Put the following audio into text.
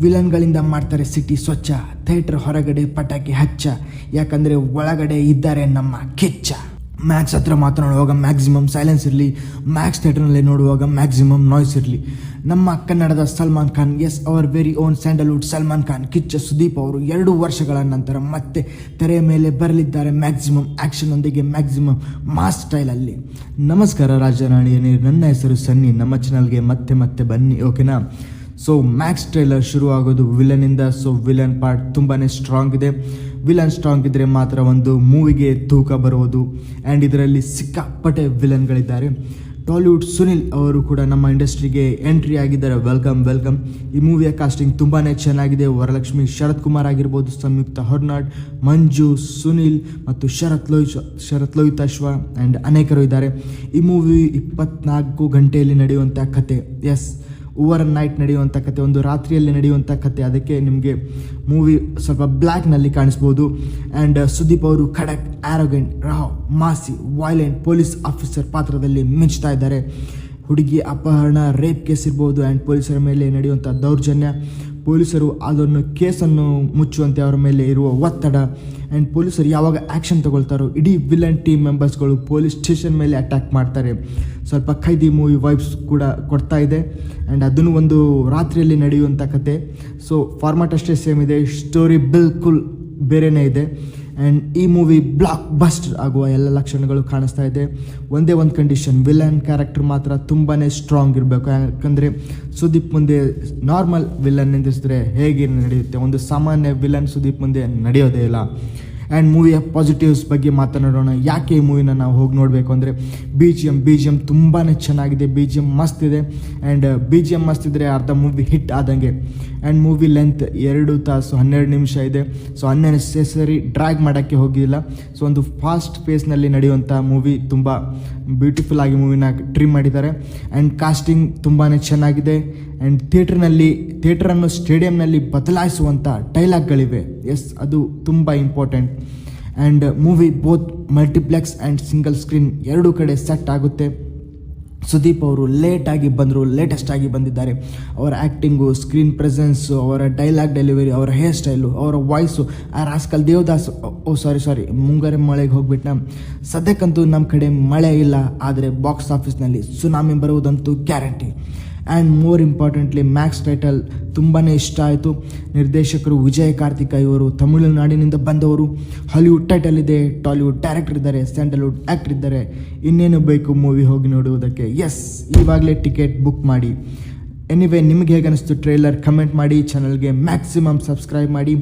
ವಿಲನ್ಗಳಿಂದ ಮಾಡ್ತಾರೆ ಸಿಟಿ ಸ್ವಚ್ಛ, ಥಿಯೇಟರ್ ಹೊರಗಡೆ ಪಟಾಕಿ ಹಚ್ಚ, ಯಾಕಂದರೆ ಒಳಗಡೆ ಇದ್ದಾರೆ ನಮ್ಮ ಕಿಚ್ಚ. ಮ್ಯಾಕ್ಸ್ ಹತ್ರ ಮಾತನಾಡುವಾಗ ಮ್ಯಾಕ್ಸಿಮಮ್ ಸೈಲೆನ್ಸ್ ಇರಲಿ, ಮ್ಯಾಕ್ಸ್ ಥಿಯೇಟರ್ನಲ್ಲಿ ನೋಡುವಾಗ ಮ್ಯಾಕ್ಸಿಮಮ್ ನಾಯ್ಸ್ ಇರಲಿ. ನಮ್ಮ ಕನ್ನಡದ Salman Khan, yes our very own Sandalwood Salman Khan, Kichcha Sudeep ಅವರು 2 ವರ್ಷಗಳ ನಂತರ ಮತ್ತೆ ತೆರೆಯ ಮೇಲೆ ಬರಲಿದ್ದಾರೆ ಮ್ಯಾಕ್ಸಿಮಮ್ ಆ್ಯಕ್ಷನ್ನೊಂದಿಗೆ, ಮ್ಯಾಕ್ಸಿಮಮ್ ಮಾಸ್ ಸ್ಟೈಲಲ್ಲಿ. ನಮಸ್ಕಾರ ರಾಜರಾಣಿಯನೇ, ನನ್ನ ಹೆಸರು ಸನ್ನಿ. ನಮ್ಮ ಚಾನಲ್ಗೆ ಮತ್ತೆ ಬನ್ನಿ, ಓಕೆನಾ? ಸೊ ಮ್ಯಾಕ್ಸ್ ಟ್ರೈಲರ್ ಶುರು ಆಗೋದು ವಿಲನಿಂದ. ಸೊ ವಿಲನ್ ಪಾರ್ಟ್ ತುಂಬಾ ಸ್ಟ್ರಾಂಗ್ ಇದೆ. ವಿಲನ್ ಸ್ಟ್ರಾಂಗ್ ಇದ್ದರೆ ಮಾತ್ರ ಒಂದು ಮೂವಿಗೆ ತೂಕ ಬರುವುದು. ಆ್ಯಂಡ್ ಇದರಲ್ಲಿ ಸಿಕ್ಕಾಪಟ್ಟೆ ವಿಲನ್ಗಳಿದ್ದಾರೆ. ಟಾಲಿವುಡ್ ಸುನಿಲ್ ಅವರು ಕೂಡ ನಮ್ಮ ಇಂಡಸ್ಟ್ರಿಗೆ ಎಂಟ್ರಿ ಆಗಿದ್ದಾರೆ. ವೆಲ್ಕಮ್. ಈ ಮೂವಿಯ ಕಾಸ್ಟಿಂಗ್ ತುಂಬಾ ಚೆನ್ನಾಗಿದೆ. ವರಲಕ್ಷ್ಮಿ ಶರತ್ ಕುಮಾರ್ ಆಗಿರ್ಬೋದು, ಸಂಯುಕ್ತ ಹೊರ್ನಾಡ್, ಮಂಜು, ಸುನಿಲ್ ಮತ್ತು ಶರತ್ ಲೋಹಿತಾಶ್ವ ಆ್ಯಂಡ್ ಅನೇಕರು ಇದ್ದಾರೆ. ಈ ಮೂವಿ 24 ಗಂಟೆಯಲ್ಲಿ ನಡೆಯುವಂಥ ಕತೆ. ಎಸ್, ಓವರ್ ನೈಟ್ ನಡೆಯುವಂಥ ಕತೆ, ಒಂದು ರಾತ್ರಿಯಲ್ಲಿ ನಡೆಯುವಂಥ ಕತೆ. ಅದಕ್ಕೆ ನಿಮಗೆ ಮೂವಿ ಸ್ವಲ್ಪ ಬ್ಲ್ಯಾಕ್ನಲ್ಲಿ ಕಾಣಿಸ್ಬೋದು. ಆ್ಯಂಡ್ ಸುದೀಪ್ ಅವರು ಖಡಕ್, ಆ್ಯರೋಗೆಂಟ್, ರಾವ್, ಮಾಸಿ, ವೈಲೆಂಟ್ ಪೊಲೀಸ್ ಆಫೀಸರ್ ಪಾತ್ರದಲ್ಲಿ ಮಿಂಚ್ತಾ ಇದ್ದಾರೆ. ಹುಡುಗಿ ಅಪಹರಣ, ರೇಪ್ ಕೇಸ್ ಇರ್ಬೋದು. ಆ್ಯಂಡ್ ಪೊಲೀಸರ ಮೇಲೆ ನಡೆಯುವಂಥ ದೌರ್ಜನ್ಯ, ಪೊಲೀಸರು ಅದನ್ನು ಕೇಸನ್ನು ಮುಚ್ಚುವಂತೆ ಅವರ ಮೇಲೆ ಇರುವ ಒತ್ತಡ, ಆ್ಯಂಡ್ ಪೊಲೀಸರು ಯಾವಾಗ ಆ್ಯಕ್ಷನ್ ತಗೊಳ್ತಾರೋ ಇಡೀ ವಿಲನ್ ಟೀಮ್ ಮೆಂಬರ್ಸ್ಗಳು ಪೊಲೀಸ್ ಸ್ಟೇಷನ್ ಮೇಲೆ ಅಟ್ಯಾಕ್ ಮಾಡ್ತಾರೆ. ಸ್ವಲ್ಪ ಖೈದಿ ಮೂವಿ ವೈಬ್ಸ್ ಕೂಡ ಕೊಡ್ತಾ ಇದೆ. ಆ್ಯಂಡ್ ಅದನ್ನು ಒಂದು ರಾತ್ರಿಯಲ್ಲಿ ನಡೆಯುವಂಥ ಕತೆ. ಸೊ ಫಾರ್ಮ್ಯಾಟ್ ಅಷ್ಟೇ ಸೇಮ್ ಇದೆ, ಸ್ಟೋರಿ ಬಿಲ್ಕುಲ್ ಬೇರೆಯೇ ಇದೆ. ಆ್ಯಂಡ್ ಈ ಮೂವಿ ಬ್ಲಾಕ್ ಬಸ್ಟರ್ ಆಗುವ ಎಲ್ಲ ಲಕ್ಷಣಗಳು ಕಾಣಿಸ್ತಾ ಇದೆ. ಒಂದೇ ಒಂದು ಕಂಡೀಷನ್, ವಿಲನ್ ಕ್ಯಾರೆಕ್ಟರ್ ಮಾತ್ರ ತುಂಬಾ ಸ್ಟ್ರಾಂಗ್ ಇರಬೇಕು. ಯಾಕಂದರೆ ಸುದೀಪ್ ಮುಂದೆ ನಾರ್ಮಲ್ ವಿಲನ್ ನಿಂದಿಸಿದ್ರೆ ಹೇಗೆ ನಡೆಯುತ್ತೆ, ಒಂದು ಸಾಮಾನ್ಯ ವಿಲನ್ ಸುದೀಪ್ ಮುಂದೆ ನಡೆಯೋದೇ ಇಲ್ಲ. ಆ್ಯಂಡ್ ಮೂವಿಯ ಪಾಸಿಟಿವ್ಸ್ ಬಗ್ಗೆ ಮಾತನಾಡೋಣ. ಯಾಕೆ ಈ ಮೂವಿನ ನಾವು ಹೋಗಿ ನೋಡಬೇಕು ಅಂದರೆ, ಬಿ ಜಿ ಎಮ್ ತುಂಬಾ ಚೆನ್ನಾಗಿದೆ. ಬಿ ಜಿ ಎಮ್ ಮಸ್ತ್ ಇದೆ. ಆ್ಯಂಡ್ ಬಿ ಜಿ ಎಮ್ ಮಸ್ತ್ ಇದ್ದರೆ ಅರ್ಧ ಮೂವಿ ಹಿಟ್ ಆದಂಗೆ. ಆ್ಯಂಡ್ ಮೂವಿ ಲೆಂತ್ 2 ತಾಸು 12 ನಿಮಿಷ ಇದೆ. ಸೊ ಅನ್ನೆಸೆಸರಿ ಡ್ರ್ಯಾಗ್ ಮಾಡೋಕ್ಕೆ ಹೋಗಿಲ್ಲ. ಸೊ ಒಂದು ಫಾಸ್ಟ್ ಪೇಸ್ನಲ್ಲಿ ನಡೆಯುವಂಥ ಮೂವಿ, ತುಂಬ ಬ್ಯೂಟಿಫುಲ್ ಆಗಿ ಮೂವಿನ ಟ್ರಿಮ್ ಮಾಡಿದ್ದಾರೆ. ಆ್ಯಂಡ್ ಕಾಸ್ಟಿಂಗ್ ತುಂಬಾ ಚೆನ್ನಾಗಿದೆ. ಆ್ಯಂಡ್ ಥಿಯೇಟ್ರನ್ನು ಸ್ಟೇಡಿಯಂನಲ್ಲಿ ಬದಲಾಯಿಸುವಂಥ ಡೈಲಾಗ್ಗಳಿವೆ. ಎಸ್, ಅದು ತುಂಬ important. And movie both multiplex and single screen 2 ಕಡೆ ಸೆಟ್ ಆಗುತ್ತೆ. ಸುದೀಪ್ ಅವರು ಲೇಟೆಸ್ಟ್ ಆಗಿ ಬಂದಿದ್ದಾರೆ. ಅವರ ಆ್ಯಕ್ಟಿಂಗು, ಸ್ಕ್ರೀನ್ ಪ್ರೆಸೆನ್ಸು, ಅವರ ಡೈಲಾಗ್ ಡೆಲಿವರಿ, ಅವರ ಹೇರ್ ಸ್ಟೈಲು, ಅವರ ವಾಯ್ಸು. ಆ ರಾಸ್ಕಲ್ ದೇವದಾಸ್, ಸಾರಿ ಮುಂಗಾರು ಮಳೆಗೆ ಹೋಗ್ಬಿಟ್ಟ. ಸದ್ಯಕ್ಕಂತೂ ನಮ್ಮ ಕಡೆ ಮಳೆ ಇಲ್ಲ, ಆದರೆ ಬಾಕ್ಸ್ ಆಫೀಸ್ನಲ್ಲಿ ಸುನಾಮಿ ಬರುವುದಂತೂ guarantee. And more importantly Max title ತುಂಬಾ ಇಷ್ಟ ಆಯಿತು. ನಿರ್ದೇಶಕರು ವಿಜಯ್ ಕಾರ್ತಿಕ, ಇವರು ತಮಿಳುನಾಡಿನಿಂದ ಬಂದವರು. ಹಾಲಿವುಡ್ ಟೈಟಲ್ ಇದೆ, ಟಾಲಿವುಡ್ ಡೈರೆಕ್ಟರ್ ಇದ್ದಾರೆ, ಸ್ಯಾಂಡಲ್ವುಡ್ ಆ್ಯಕ್ಟರ್ ಇದ್ದಾರೆ. ಇನ್ನೇನು ಬೇಕು ಮೂವಿ ಹೋಗಿ ನೋಡುವುದಕ್ಕೆ? ಎಸ್, ಇವಾಗಲೇ ಟಿಕೆಟ್ ಬುಕ್ ಮಾಡಿ. ಎನಿವೇ, ನಿಮಗೆ ಹೇಗೆ ಅನಿಸ್ತು ಟ್ರೈಲರ್ ಕಮೆಂಟ್ ಮಾಡಿ. ಚಾನಲ್ಗೆ ಮ್ಯಾಕ್ಸಿಮಮ್ ಸಬ್ಸ್ಕ್ರೈಬ್ ಮಾಡಿ.